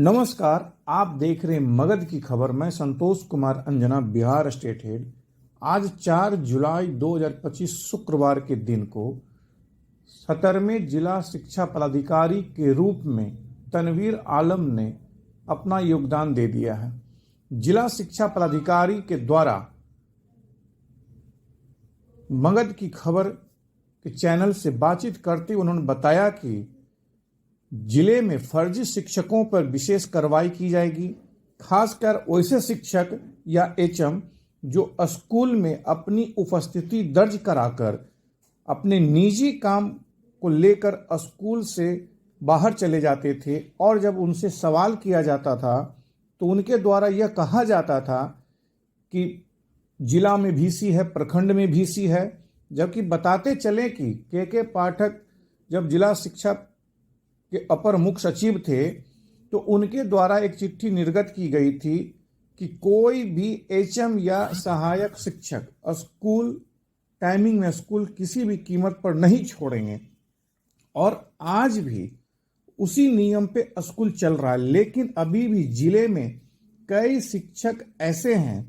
नमस्कार, आप देख रहे हैं मगध की खबर। मैं संतोष कुमार अंजना, बिहार स्टेट हेड। आज 4 जुलाई 2025 शुक्रवार के दिन को 17वें जिला शिक्षा पदाधिकारी के रूप में तनवीर आलम ने अपना योगदान दे दिया है। जिला शिक्षा पदाधिकारी के द्वारा मगध की खबर के चैनल से बातचीत करते हुए उन्होंने बताया कि जिले में फर्जी शिक्षकों पर विशेष कार्रवाई की जाएगी। खासकर वैसे शिक्षक या एचएम जो स्कूल में अपनी उपस्थिति दर्ज कराकर अपने निजी काम को लेकर स्कूल से बाहर चले जाते थे और जब उनसे सवाल किया जाता था तो उनके द्वारा यह कहा जाता था कि जिला में VC है, प्रखंड में VC है, जबकि बताते चले कि के पाठक जब जिला शिक्षा के अपर मुख्य सचिव थे तो उनके द्वारा एक चिट्ठी निर्गत की गई थी कि कोई भी एचएम या सहायक शिक्षक स्कूल टाइमिंग में स्कूल किसी भी कीमत पर नहीं छोड़ेंगे। और आज भी उसी नियम पे स्कूल चल रहा है, लेकिन अभी भी जिले में कई शिक्षक ऐसे हैं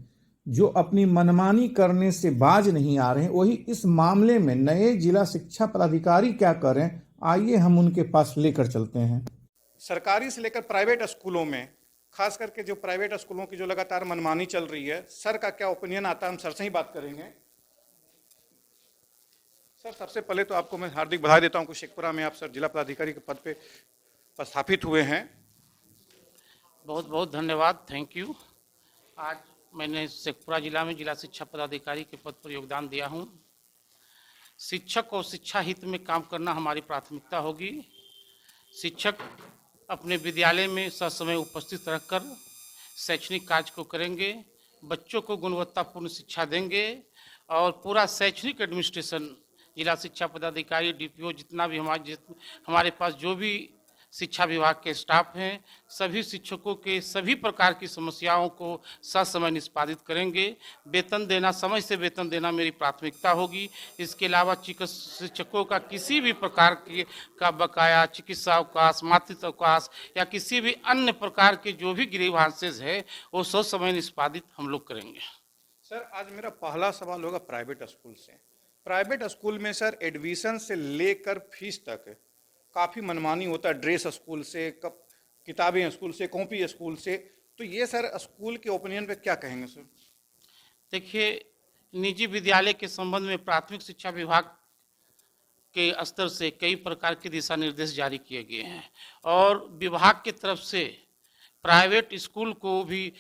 जो अपनी मनमानी करने से बाज नहीं आ रहे हैं। वही इस मामले में नए जिला शिक्षा पदाधिकारी क्या करें, आइए हम उनके पास लेकर चलते हैं। सरकारी से लेकर प्राइवेट स्कूलों में, खास करके जो प्राइवेट स्कूलों की जो लगातार मनमानी चल रही है, सर का क्या ओपिनियन आता है, हम सर से ही बात करेंगे। सर, सबसे पहले तो आपको मैं हार्दिक बधाई देता हूं कि शेखपुरा में आप सर जिला पदाधिकारी के पद पे स्थापित हुए हैं। बहुत बहुत धन्यवाद, थैंक यू। आज मैंने शेखपुरा जिला में जिला शिक्षा पदाधिकारी के पद पर योगदान दिया हूं। शिक्षक और शिक्षा हित में काम करना हमारी प्राथमिकता होगी। शिक्षक अपने विद्यालय में ससमय उपस्थित रहकर शैक्षणिक कार्य को करेंगे, बच्चों को गुणवत्तापूर्ण शिक्षा देंगे और पूरा शैक्षणिक एडमिनिस्ट्रेशन, जिला शिक्षा पदाधिकारी, DPO, जितना भी हमारे पास जो भी शिक्षा विभाग के स्टाफ हैं, सभी शिक्षकों के सभी प्रकार की समस्याओं को ससमय निष्पादित करेंगे। वेतन देना, समय से वेतन देना मेरी प्राथमिकता होगी। इसके अलावा शिक्षकों का किसी भी प्रकार का बकाया, चिकित्सा अवकाश, मातृत्व अवकाश या किसी भी अन्य प्रकार के जो भी ग्रीवांसेस है वो ससमय निष्पादित हम लोग करेंगे। सर, आज मेरा पहला सवाल होगा प्राइवेट स्कूल से। प्राइवेट स्कूल में सर एडमिशन से लेकर फीस तक काफ़ी मनमानी होता है। ड्रेस स्कूल से, किताबें स्कूल से, कॉपी स्कूल से, तो ये सर स्कूल के ओपिनियन पे क्या कहेंगे सर? देखिए, निजी विद्यालय के संबंध में प्राथमिक शिक्षा विभाग के स्तर से कई प्रकार के दिशा निर्देश जारी किए गए हैं और विभाग की तरफ से प्राइवेट स्कूल को भी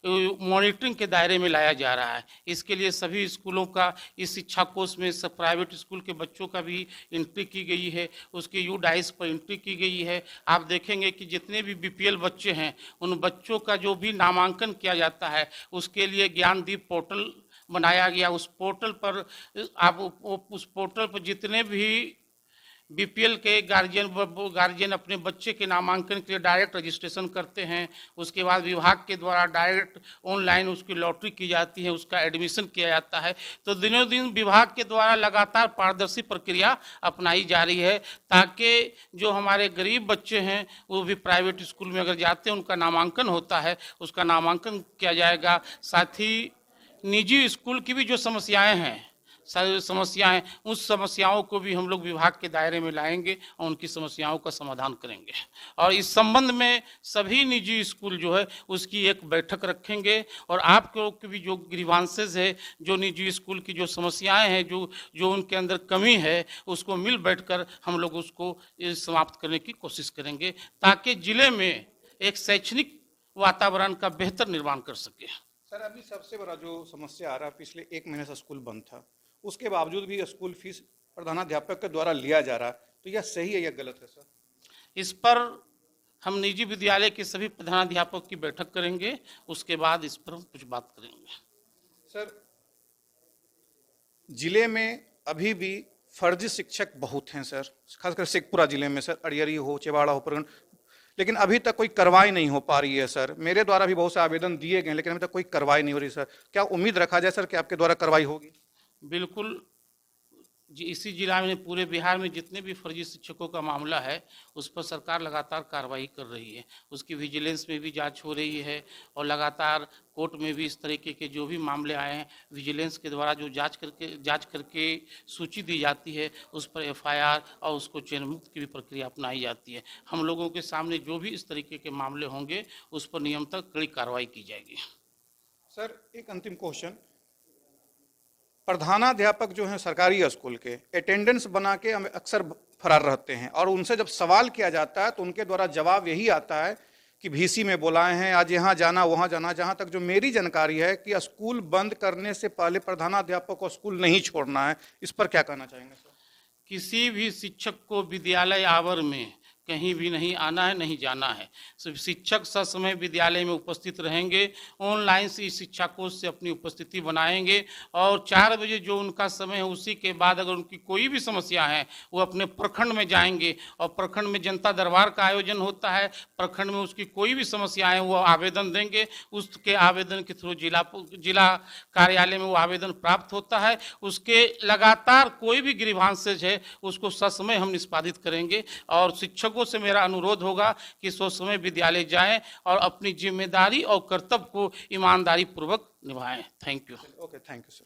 मॉनिटरिंग के दायरे में लाया जा रहा है। इसके लिए सभी स्कूलों का इस शिक्षा कोष में सब प्राइवेट स्कूल के बच्चों का भी एंट्री की गई है, उसके UDAIS पर एंट्री की गई है। आप देखेंगे कि जितने भी BPL बच्चे हैं उन बच्चों का जो भी नामांकन किया जाता है उसके लिए ज्ञानदीप पोर्टल बनाया गया। उस पोर्टल पर उस पोर्टल पर जितने भी BPL के गार्जियन अपने बच्चे के नामांकन के लिए डायरेक्ट रजिस्ट्रेशन करते हैं। उसके बाद विभाग के द्वारा डायरेक्ट ऑनलाइन उसकी लॉटरी की जाती है, उसका एडमिशन किया जाता है। तो दिनों दिन विभाग के द्वारा लगातार पारदर्शी प्रक्रिया अपनाई जा रही है ताकि जो हमारे गरीब बच्चे हैं वो भी प्राइवेट स्कूल में अगर जाते हैं उनका नामांकन होता है, उसका नामांकन किया जाएगा। साथ ही निजी स्कूल की भी जो समस्याएँ हैं, सारी समस्याएं, उस समस्याओं को भी हम लोग विभाग के दायरे में लाएंगे और उनकी समस्याओं का समाधान करेंगे। और इस संबंध में सभी निजी स्कूल जो है उसकी एक बैठक रखेंगे और आपको की भी जो ग्रीवांसेस है, जो निजी स्कूल की जो समस्याएं हैं, जो उनके अंदर कमी है, उसको मिल बैठकर हम लोग उसको समाप्त करने की कोशिश करेंगे ताकि जिले में एक शैक्षणिक वातावरण का बेहतर निर्माण कर सके। सर, अभी सबसे बड़ा जो समस्या आ रहा है, पिछले 1 महीने से स्कूल बंद था, उसके बावजूद भी स्कूल फीस प्रधानाध्यापक के द्वारा लिया जा रहा है, तो यह सही है या गलत है सर? इस पर हम निजी विद्यालय के सभी प्रधानाध्यापक की बैठक करेंगे, उसके बाद इस पर हम कुछ बात करेंगे। सर, जिले में अभी भी फर्जी शिक्षक बहुत हैं सर, खासकर शेखपुरा जिले में सर, अड़ियरी हो, चेवाड़ा हो, प्रखंड, लेकिन अभी तक कोई कार्रवाई नहीं हो पा रही है सर। मेरे द्वारा भी बहुत से आवेदन दिए गए लेकिन अभी तक कोई कार्रवाई नहीं हो रही सर। क्या उम्मीद रखा जाए सर कि आपके द्वारा कार्रवाई होगी? बिल्कुल जी, इसी जिला में पूरे बिहार में जितने भी फर्जी शिक्षकों का मामला है उस पर सरकार लगातार कार्रवाई कर रही है। उसकी विजिलेंस में भी जांच हो रही है और लगातार कोर्ट में भी इस तरीके के जो भी मामले आए हैं विजिलेंस के द्वारा जो जांच करके सूची दी जाती है उस पर एफआईआर और उसको चयन मुक्त की भी प्रक्रिया अपनाई जाती है। हम लोगों के सामने जो भी इस तरीके के मामले होंगे उस पर नियमतः कड़ी कार्रवाई की जाएगी। सर एक अंतिम क्वेश्चन, प्रधानाध्यापक जो हैं सरकारी स्कूल के अटेंडेंस बना के हमें अक्सर फरार रहते हैं और उनसे जब सवाल किया जाता है तो उनके द्वारा जवाब यही आता है कि VC में बुलाए हैं, आज यहाँ जाना वहाँ जाना। जहाँ तक जो मेरी जानकारी है कि स्कूल बंद करने से पहले प्रधानाध्यापक को स्कूल नहीं छोड़ना है, इस पर क्या कहना चाहेंगे सर? किसी भी शिक्षक को विद्यालय आवर में कहीं भी नहीं आना है, नहीं जाना है। सिर्फ शिक्षक ससमय विद्यालय में उपस्थित रहेंगे, ऑनलाइन से इस शिक्षा कोष से अपनी उपस्थिति बनाएंगे और 4 बजे जो उनका समय है उसी के बाद अगर उनकी कोई भी समस्या है वो अपने प्रखंड में जाएंगे और प्रखंड में जनता दरबार का आयोजन होता है। प्रखंड में उसकी कोई भी समस्या है वो आवेदन देंगे, उसके आवेदन के थ्रू जिला कार्यालय में वो आवेदन प्राप्त होता है। उसके लगातार कोई भी ग्रीवांसेज है उसको ससमय हम निष्पादित करेंगे और शिक्षकों से मेरा अनुरोध होगा कि ससमय विद्यालय जाएं और अपनी जिम्मेदारी और कर्तव्य को ईमानदारी पूर्वक निभाएं। Thank you. Okay, thank you sir.